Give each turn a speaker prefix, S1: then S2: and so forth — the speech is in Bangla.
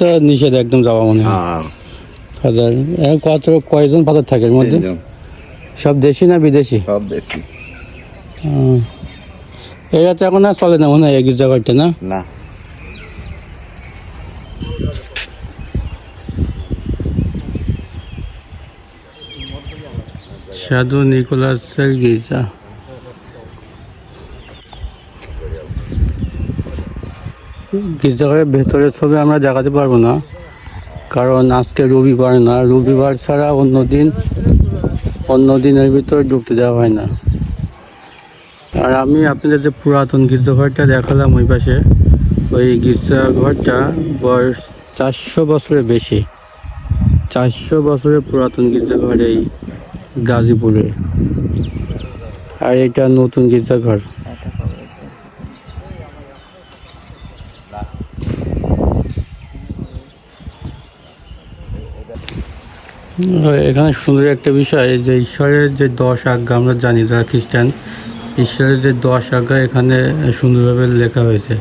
S1: তো নিষেধ একদম যাওয়া মনে হয়। ফাদার কয়জন ফাদার থাকে এর মধ্যে? সব দেশি না বিদেশি?
S2: সব দেশি।
S1: এরা তো এখন আর চলে না মনে হয় এই গির্জাঘরটা, না?
S2: না,
S1: সাধু নিকোলাসের গির্জা। গির্জাঘরের ভেতরের ছবি আমরা দেখাতে পারবো না, কারণ আজকে রবিবার না, রবিবার ছাড়া অন্য দিনের ভিতরে ঢুকতে দেওয়া হয় না। আর আমি আপনাদের যে পুরাতন গির্জাঘরটা দেখালাম ওই পাশে, ওই গির্জাঘরটা বয়স 400 বছরের বেশি। 400 বছরের পুরাতন গির্জাঘর এই গাজীপুরে। আর এটা নতুন গির্জাঘর। এখানে সুন্দর একটা বিষয় যে ঈশ্বরের যে 10 আজ্ঞা, আমরা জানি যারা খ্রিস্টান, ঈশ্বরের যে 10 আজ্ঞা এখানে সুন্দরভাবে লেখা হয়েছে।